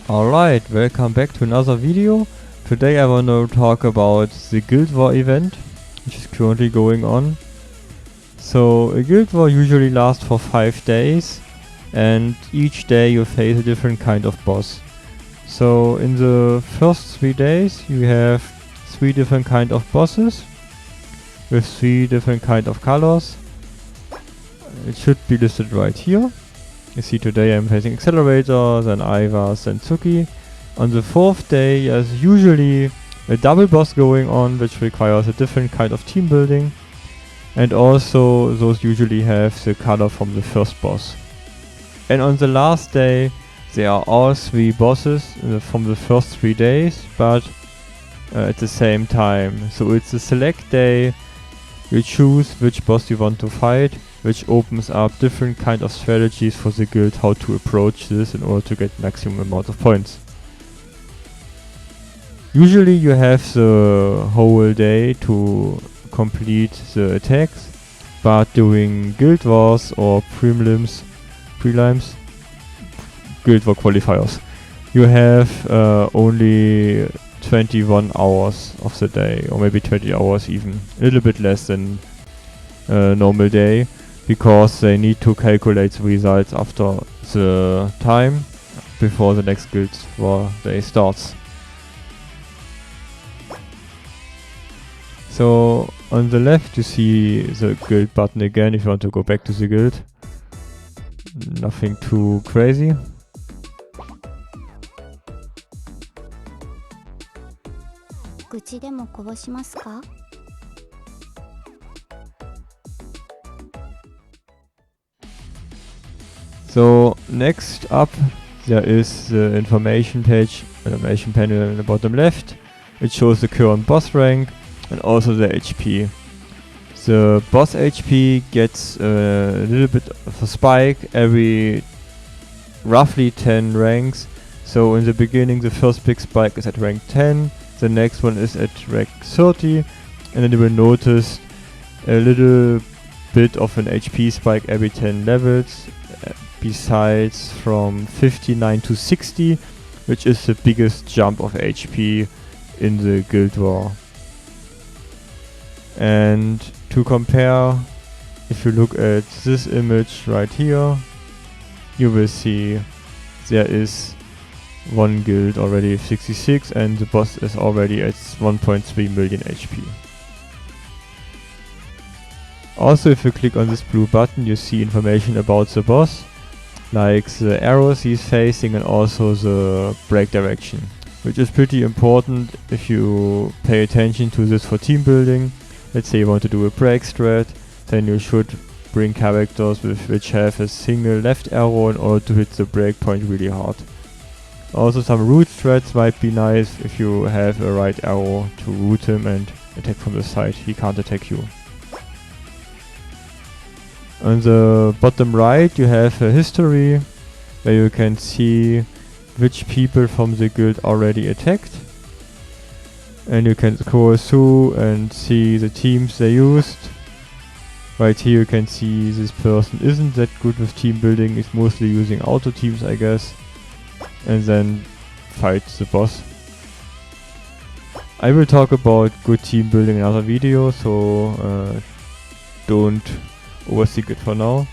Alright, welcome back to another video. Today I want to talk about the Guild War event, which is currently going on. So a Guild War usually lasts for 5 days, and each day you face a different kind of boss. So in the first 3 days you have 3 different kind of bosses, with 3 different kind of colors. It should be listed right here. You see today I'm facing Accelerator, then Ivas, then Tsuki. On the 4th day there's usually a double boss going on, which requires a different kind of team building. And also those usually have the color from the first boss. And on the last day there are all 3 bosses from the first 3 days, but at the same time. So it's a select day, you choose which boss you want to fight, which opens up different kind of strategies for the guild how to approach this in order to get maximum amount of points. Usually you have the whole day to complete the attacks, but during guild wars or prelims, guild war qualifiers, you have only 21 hours of the day, or maybe 20 hours even, a little bit less than a normal day, because they need to calculate the results after the time before the next guild war day starts. So on the left you see the guild button again if you want to go back to the guild. Nothing too crazy. So next up there is the information page, information panel in the bottom left. It shows the current boss rank and also the HP. The boss HP gets a little bit of a spike every roughly 10 ranks. So in the beginning the first big spike is at rank 10, the next one is at rank 30, and then you will notice a little bit of an HP spike every 10 levels. Besides from 59 to 60, which is the biggest jump of HP in the Guild War. And to compare, if you look at this image right here, you will see there is one guild already at 66 and the boss is already at 1.3 million HP. Also, if you click on this blue button, you see information about the boss, like the arrows he's facing and also the break direction, which is pretty important if you pay attention to this for team building. Let's say you want to do a break strat, then you should bring characters which have a single left arrow in order to hit the break point really hard. Also some root strats might be nice if you have a right arrow to root him and attack from the side, he can't attack you. On the bottom right you have a history where you can see which people from the guild already attacked, and you can scroll through and see the teams they used. Right here you can see this person isn't that good with team building, is mostly using auto teams I guess, and then fight the boss. I will talk about good team building in another video, so don't overthink it for now.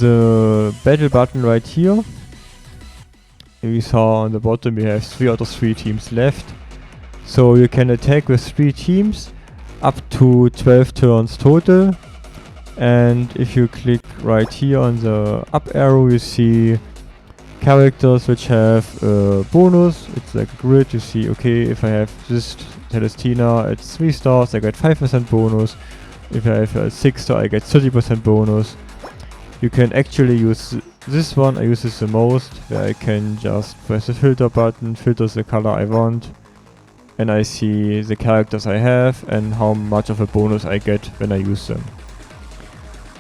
The battle button right here, we saw on the bottom we have 3 out of 3 teams left, so you can attack with 3 teams up to 12 turns total. And if you click right here on the up arrow, you see characters which have a bonus. It's like a grid. You see, okay, if I have this Celestina at 3 stars I get 5% bonus. If I have a 6 star I get 30% bonus. You can actually use this one, I use this the most, where I can just press the filter button, filters the color I want, and I see the characters I have and how much of a bonus I get when I use them.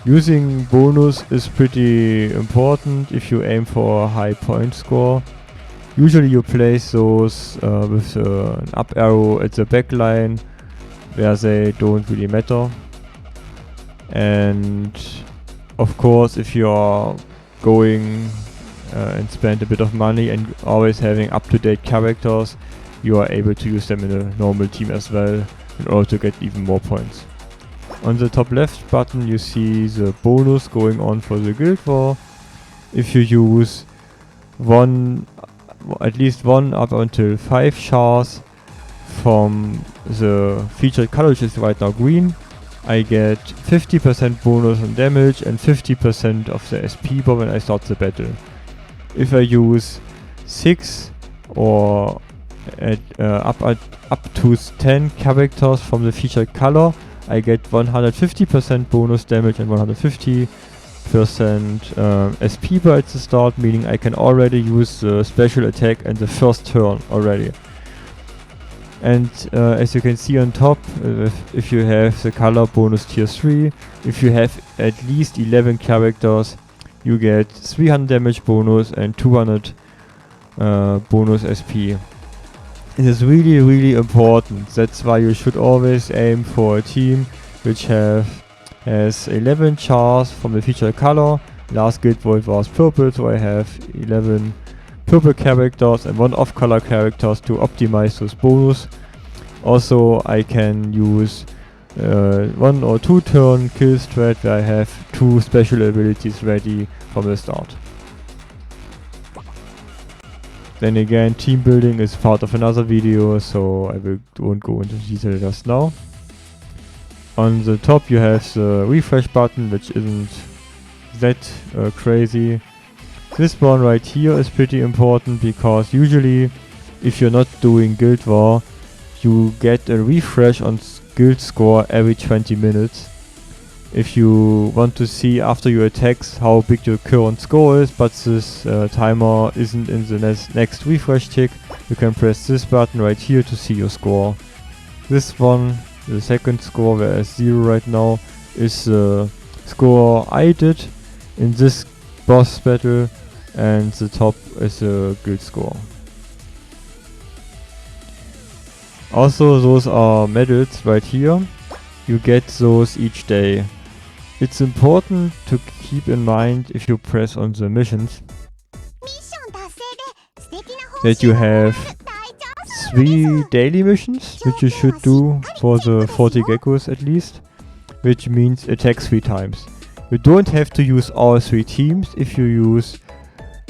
Using bonus is pretty important if you aim for a high point score. Usually you place those with an up arrow at the back line where they don't really matter. And of course if you are going and spend a bit of money and always having up-to-date characters, you are able to use them in a normal team as well in order to get even more points. On the top left button you see the bonus going on for the Guild War. If you use at least one up until 5 shards from the featured color, which is right now green, I get 50% bonus on damage and 50% of the SP bar when I start the battle. If I use 6 or up to 10 characters from the featured color, I get 150% bonus damage and 150% SP bar at the start, meaning I can already use the special attack in the first turn already. And as you can see on top, if you have the color bonus tier 3, if you have at least 11 characters, you get 300 damage bonus and 200 bonus SP. It is really, really important. That's why you should always aim for a team which has 11 chars from the featured color. Last Guild War was purple, so I have 11 purple characters and 1 off-color characters to optimize those bonus. Also, I can use 1 or 2 turn kill strat where I have 2 special abilities ready from the start. Then again, team building is part of another video, so I won't go into detail just now. On the top you have the refresh button, which isn't that crazy. This one right here is pretty important because usually if you're not doing Guild War, you get a refresh on guild score every 20 minutes. If you want to see after your attacks how big your current score is, but this timer isn't in the next refresh tick, you can press this button right here to see your score. This one, the second score, where it's 0 right now, is the score I did in this boss battle, and the top is the guild score. Also, those are medals right here. You get those each day. It's important to keep in mind if you press on the missions that you have 3 daily missions, which you should do for the 40 geckos at least, which means attack 3 times. You don't have to use all 3 teams. If you use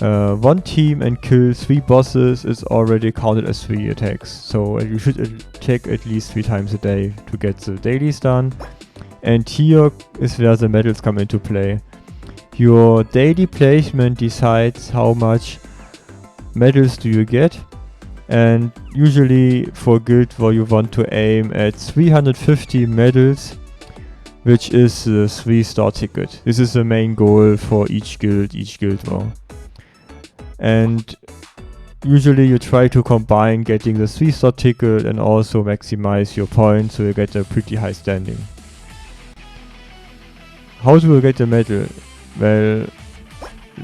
1 team and kill 3 bosses, is already counted as 3 attacks. So you should attack at least 3 times a day to get the dailies done. And here is where the medals come into play. Your daily placement decides how much medals do you get, and usually for Guild War you want to aim at 350 medals, which is the 3-star ticket. This is the main goal for each Guild War. And usually you try to combine getting the 3-star ticket and also maximize your points so you get a pretty high standing. How do you get the medal? Well,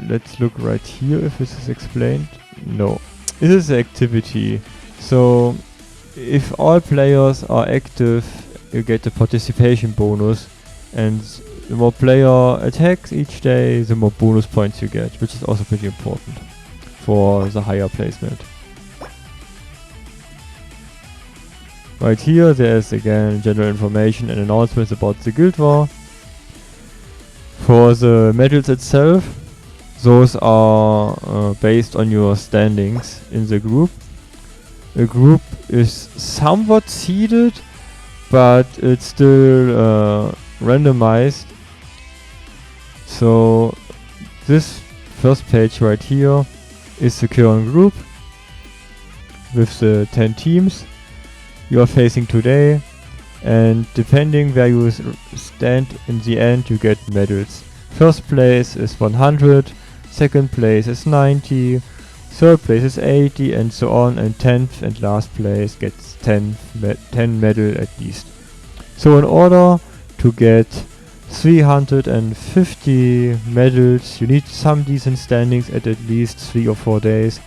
let's look right here if this is explained. No. This is the activity. So if all players are active, you get the participation bonus, and the more player attacks each day, the more bonus points you get, which is also pretty important for the higher placement. Right here there's again general information and announcements about the Guild War. For the medals itself, those are based on your standings in the group. The group is somewhat seeded, but it's still randomized. So this first page right here is the current group with the 10 teams you are facing today, and depending where you stand in the end you get medals. First place is 100, second place is 90, third place is 80, and so on, and 10th and last place gets 10 medal at least. So in order to get 350 medals you need some decent standings at least 3 or 4 days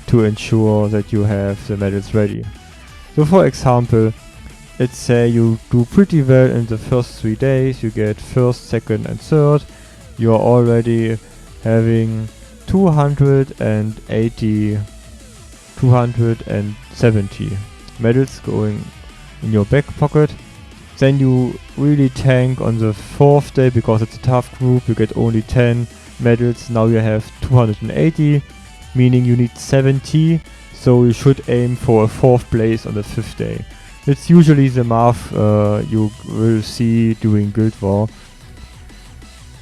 to ensure that you have the medals ready. So for example, let's say you do pretty well in the first 3 days, you get first, second and third, you are already having 280, 270 medals going in your back pocket. Then you really tank on the 4th day because it's a tough group. You get only 10 medals. Now you have 280, meaning you need 70. So you should aim for a 4th place on the 5th day. It's usually the math you will see during Guild War.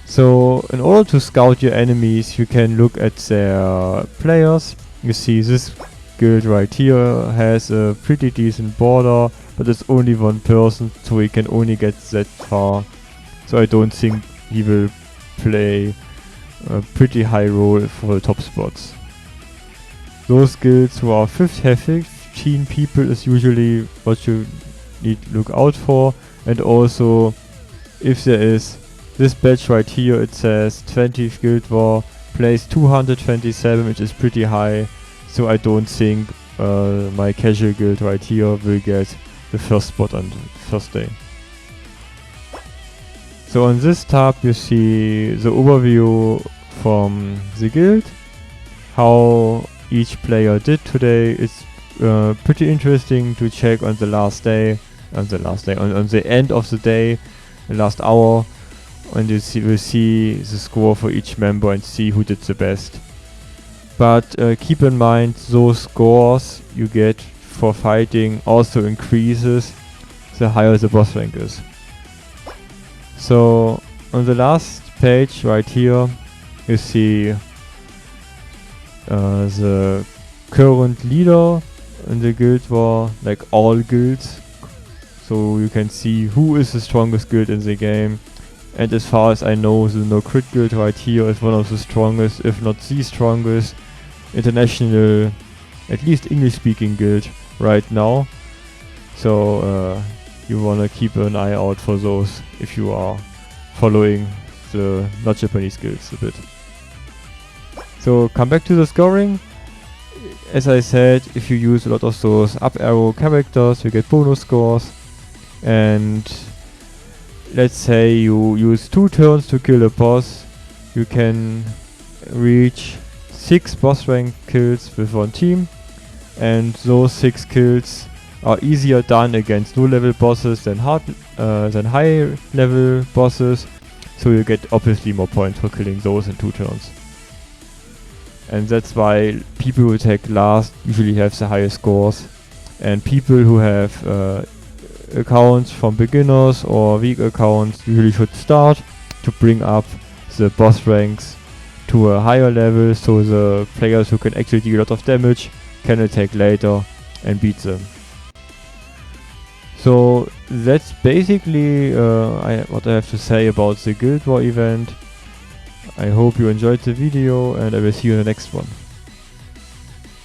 So in order to scout your enemies, you can look at their players. You see this guild right here has a pretty decent border, but it's only one person, so he can only get that far. So I don't think he will play a pretty high role for the top spots. Those guilds who are have 15 people is usually what you need to look out for. And also, if there is this badge right here, it says 20th Guild War, place 227, which is pretty high. So I don't think my casual guild right here will get the first spot on the first day. So on this tab you see the overview from the guild, how each player did today. It's pretty interesting to check on the last day, on the end of the day, the last hour, and you will see the score for each member and see who did the best. But keep in mind, those scores you get for fighting also increases the higher the boss rank is. So on the last page right here you see the current leader in the Guild War, like all guilds. So you can see who is the strongest guild in the game. And as far as I know, the No Crit guild right here is one of the strongest, if not the strongest, international, at least English speaking guild right now. So you wanna keep an eye out for those if you are following the not Japanese guilds a bit. So come back to the scoring. As I said, if you use a lot of those up arrow characters, you get bonus scores. And let's say you use 2 turns to kill a boss, you can reach 6 boss rank kills with one team, and those 6 kills are easier done against low level bosses than high level bosses, so you get obviously more points for killing those in 2 turns. And that's why people who attack last usually have the highest scores, and people who have accounts from beginners or weak accounts usually should start to bring up the boss ranks to a higher level, so the players who can actually do a lot of damage can attack later and beat them. So that's basically what I have to say about the Guild War event. I hope you enjoyed the video, and I will see you in the next one.